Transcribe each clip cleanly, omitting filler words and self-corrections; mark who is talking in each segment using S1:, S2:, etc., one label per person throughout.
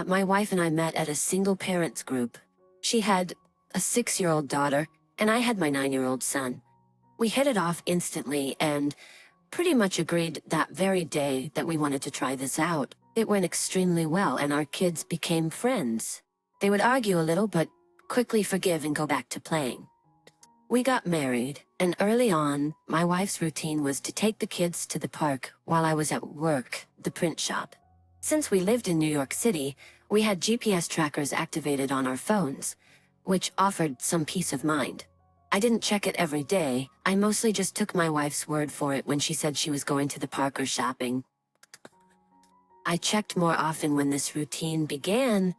S1: My wife and I met at a single parents group. She had a 6-year-old daughter, and I had my 9-year-old son. We hit it off instantly and pretty much agreed that very day that we wanted to try this out. It went extremely well, and our kids became friends. They would argue a little, but quickly forgive and go back to playing. We got married, and early on, my wife's routine was to take the kids to the park while I was at work, the print shop. Since we lived in New York City, we had GPS trackers activated on our phones, which offered some peace of mind. I didn't check it every day. I mostly just took my wife's word for it when she said she was going to the park or shopping. I checked more often when this routine began,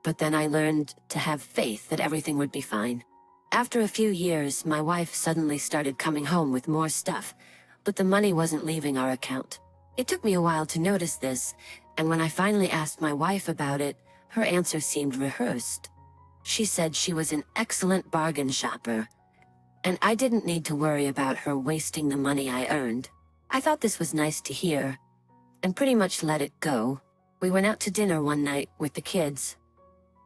S1: but then I learned to have faith that everything would be fine. After a few years, my wife suddenly started coming home with more stuff, but the money wasn't leaving our account. It took me a while to notice this, and when I finally asked my wife about it, her answer seemed rehearsed. She said she was an excellent bargain shopper, and I didn't need to worry about her wasting the money I earned. I thought this was nice to hear, and pretty much let it go. We went out to dinner one night with the kids,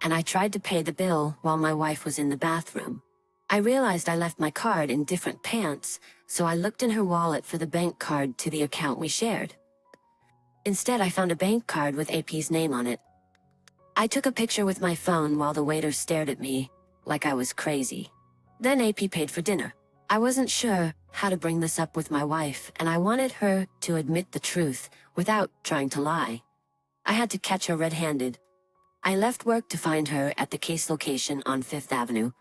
S1: and I tried to pay the bill while my wife was in the bathroom. I realized I left my card in different pants, so I looked in her wallet for the bank card to the account we shared. Instead, I found a bank card with AP's name on it. I took a picture with my phone while the waiter stared at me like I was crazy. Then AP paid for dinner. I wasn't sure how to bring this up with my wife, and I wanted her to admit the truth without trying to lie. I had to catch her red-handed. I left work to find her at the case location on 5th Avenue.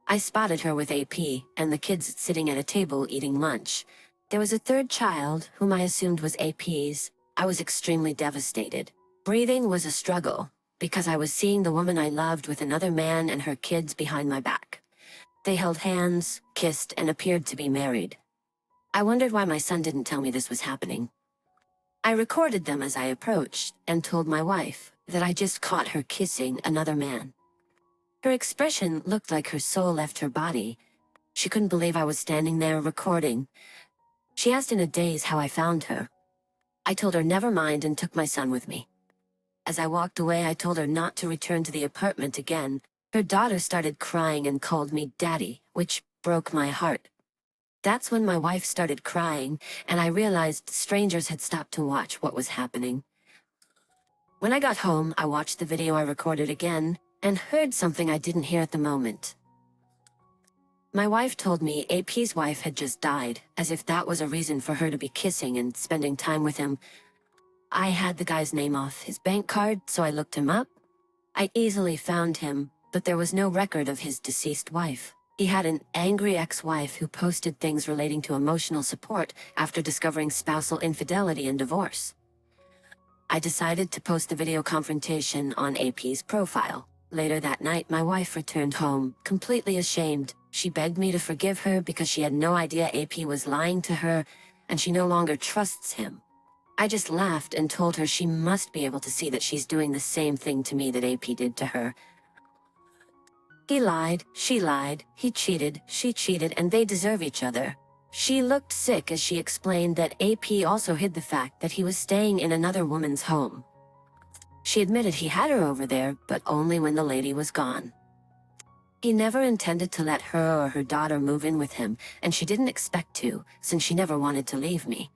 S1: I spotted her with AP and the kids sitting at a table eating lunch. There was a third child, whom I assumed was AP's. I was extremely devastated. Breathing was a struggle, because I was seeing the woman I loved with another man and her kids behind my back. They held hands, kissed, and appeared to be married. I wondered why my son didn't tell me this was happening. I recorded them as I approached and told my wife that I just caught her kissing another man. Her expression looked like her soul left her body. She couldn't believe I was standing there recording. She asked in a daze how I found her. I told her never mind and took my son with me. As I walked away, I told her not to return to the apartment again. Her daughter started crying and called me Daddy, which broke my heart. That's when my wife started crying, and I realized strangers had stopped to watch what was happening. When I got home, I watched the video I recorded again, and heard something I didn't hear at the moment. My wife told me AP's wife had just died, as if that was a reason for her to be kissing and spending time with him. I had the guy's name off his bank card, so I looked him up. I easily found him, but there was no record of his deceased wife. He had an angry ex-wife who posted things relating to emotional support after discovering spousal infidelity and divorce. I decided to post the video confrontation on AP's profile. Later that night, my wife returned home, completely ashamed. She begged me to forgive her because she had no idea AP was lying to her, and she no longer trusts him. I just laughed and told her she must be able to see that she's doing the same thing to me that AP did to her. He lied, she lied, he cheated, she cheated, and they deserve each other. She looked sick as she explained that AP also hid the fact that he was staying in another woman's home. She admitted he had her over there, but only when the lady was gone. He never intended to let her or her daughter move in with him, and she didn't expect to, since she never wanted to leave me.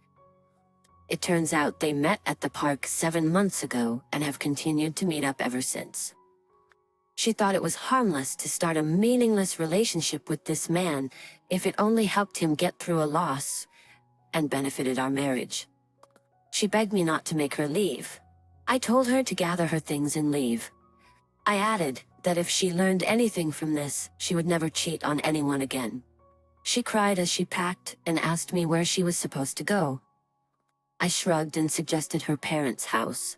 S1: It turns out they met at the park 7 months ago and have continued to meet up ever since. She thought it was harmless to start a meaningless relationship with this man if it only helped him get through a loss and benefited our marriage. She begged me not to make her leave. I told her to gather her things and leave. I added that if she learned anything from this, she would never cheat on anyone again. She cried as she packed and asked me where she was supposed to go. I shrugged and suggested her parents' house.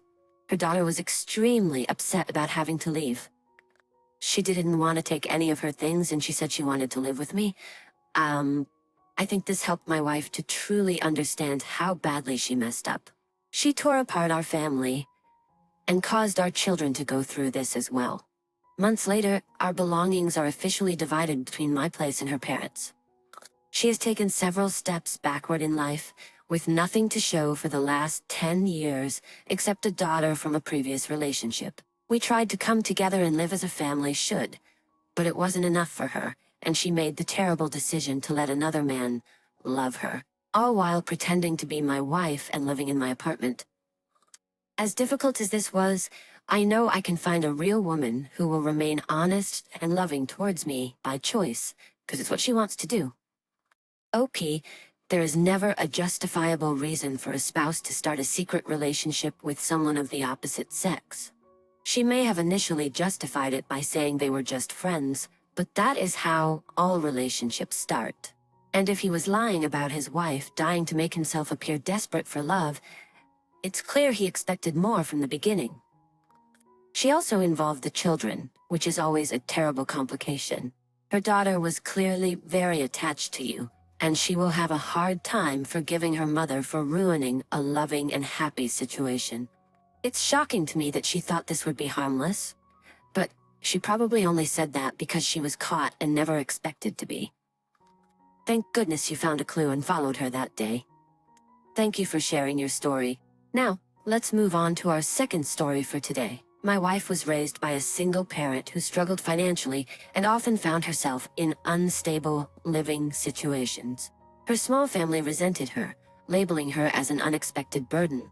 S1: Her daughter was extremely upset about having to leave. She didn't want to take any of her things, and she said she wanted to live with me. I think this helped my wife to truly understand how badly she messed up. She tore apart our family and caused our children to go through this as well. Months later, our belongings are officially divided between my place and her parents. She has taken several steps backward in life, with nothing to show for the last 10 years except a daughter from a previous relationship. We tried to come together and live as a family should, but it wasn't enough for her, and she made the terrible decision to let another man love her, all while pretending to be my wife and living in my apartment. As difficult as this was, I know I can find a real woman who will remain honest and loving towards me by choice, because it's what she wants to do. OP, there is never a justifiable reason for a spouse to start a secret relationship with someone of the opposite sex. She may have initially justified it by saying they were just friends, but that is how all relationships start. And if he was lying about his wife dying to make himself appear desperate for love, it's clear he expected more from the beginning. She also involved the children, which is always a terrible complication. Her daughter was clearly very attached to you, and she will have a hard time forgiving her mother for ruining a loving and happy situation. It's shocking to me that she thought this would be harmless, but she probably only said that because she was caught and never expected to be. Thank goodness you found a clue and followed her that day. Thank you for sharing your story. Now, let's move on to our second story for today. My wife was raised by a single parent who struggled financially and often found herself in unstable living situations. Her small family resented her, labeling her as an unexpected burden.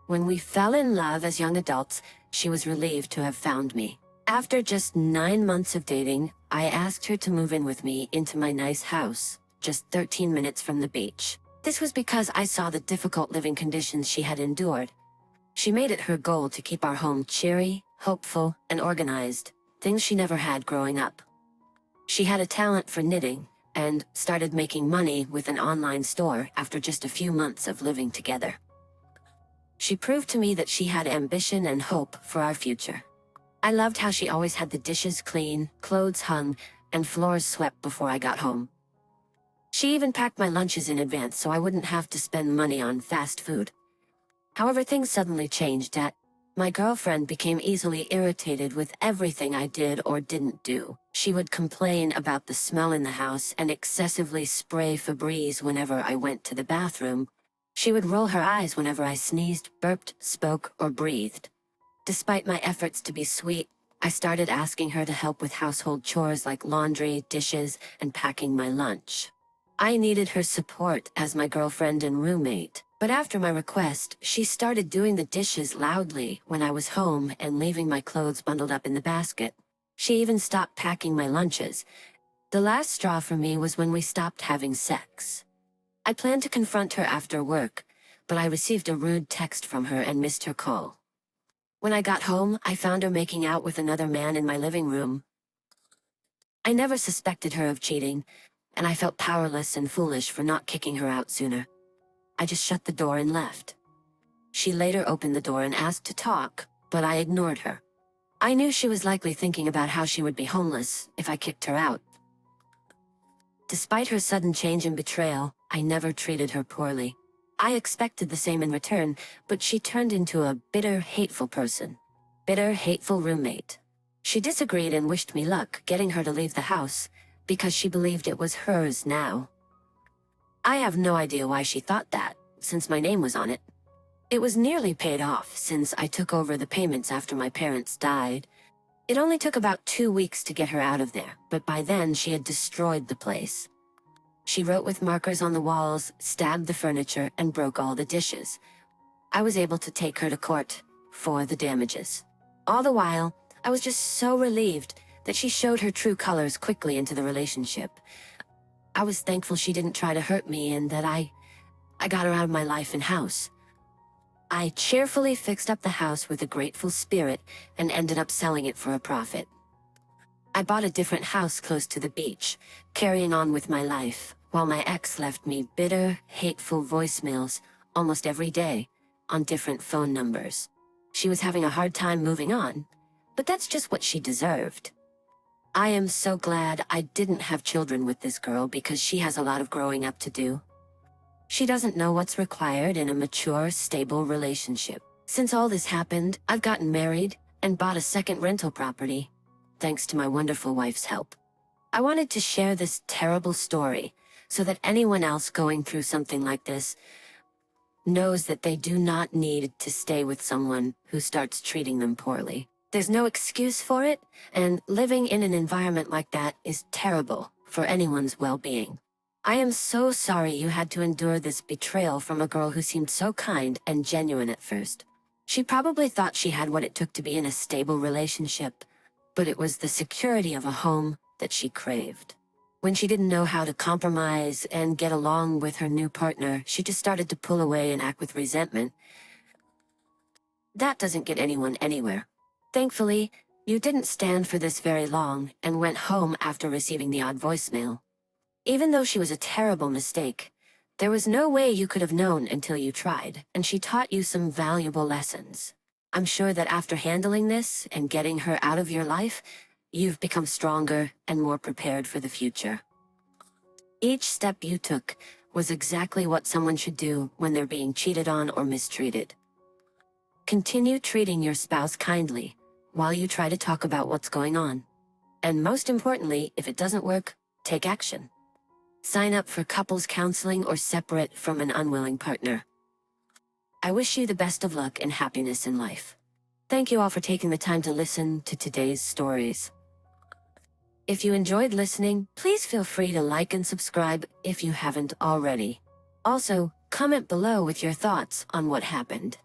S1: When we fell in love as young adults, she was relieved to have found me. After just 9 months of dating, I asked her to move in with me into my nice house, just 13 minutes from the beach. This was because I saw the difficult living conditions she had endured. She made it her goal to keep our home cheery, hopeful, and organized, things she never had growing up. She had a talent for knitting, and started making money with an online store after just a few months of living together. She proved to me that she had ambition and hope for our future. I loved how she always had the dishes clean, clothes hung, and floors swept before I got home. She even packed my lunches in advance so I wouldn't have to spend money on fast food. However, things suddenly changed. My girlfriend became easily irritated with everything I did or didn't do. She would complain about the smell in the house and excessively spray Febreze whenever I went to the bathroom. She would roll her eyes whenever I sneezed, burped, spoke, or breathed. Despite my efforts to be sweet, I started asking her to help with household chores like laundry, dishes, and packing my lunch. I needed her support as my girlfriend and roommate, but after my request, she started doing the dishes loudly when I was home and leaving my clothes bundled up in the basket. She even stopped packing my lunches. The last straw for me was when we stopped having sex. I planned to confront her after work, but I received a rude text from her and missed her call. When I got home, I found her making out with another man in my living room. I never suspected her of cheating, and I felt powerless and foolish for not kicking her out sooner. I just shut the door and left. She later opened the door and asked to talk, but I ignored her. I knew she was likely thinking about how she would be homeless if I kicked her out. Despite her sudden change and betrayal, I never treated her poorly. I expected the same in return, but she turned into a bitter, hateful person. Bitter, hateful roommate. She disagreed and wished me luck getting her to leave the house, because she believed it was hers now. I have no idea why she thought that, since my name was on it. It was nearly paid off since I took over the payments after my parents died. It only took about 2 weeks to get her out of there, but by then she had destroyed the place. She wrote with markers on the walls, stabbed the furniture, and broke all the dishes. I was able to take her to court for the damages. All the while, I was just so relieved that she showed her true colors quickly into the relationship. I was thankful she didn't try to hurt me and that I got her out of my life and house. I cheerfully fixed up the house with a grateful spirit and ended up selling it for a profit. I bought a different house close to the beach, carrying on with my life, while my ex left me bitter, hateful voicemails almost every day on different phone numbers. She was having a hard time moving on, but that's just what she deserved. I am so glad I didn't have children with this girl because she has a lot of growing up to do. She doesn't know what's required in a mature, stable relationship. Since all this happened, I've gotten married and bought a second rental property, thanks to my wonderful wife's help. I wanted to share this terrible story so that anyone else going through something like this knows that they do not need to stay with someone who starts treating them poorly. There's no excuse for it, and living in an environment like that is terrible for anyone's well-being. I am so sorry you had to endure this betrayal from a girl who seemed so kind and genuine at first. She probably thought she had what it took to be in a stable relationship, but it was the security of a home that she craved. When she didn't know how to compromise and get along with her new partner, she just started to pull away and act with resentment. That doesn't get anyone anywhere. Thankfully, you didn't stand for this very long and went home after receiving the odd voicemail. Even though she was a terrible mistake, there was no way you could have known until you tried, and she taught you some valuable lessons. I'm sure that after handling this and getting her out of your life, you've become stronger and more prepared for the future. Each step you took was exactly what someone should do when they're being cheated on or mistreated. Continue treating your spouse kindly while you try to talk about what's going on. And most importantly, if it doesn't work, take action. Sign up for couples counseling or separate from an unwilling partner. I wish you the best of luck and happiness in life. Thank you all for taking the time to listen to today's stories. If you enjoyed listening, please feel free to like and subscribe if you haven't already. Also, comment below with your thoughts on what happened.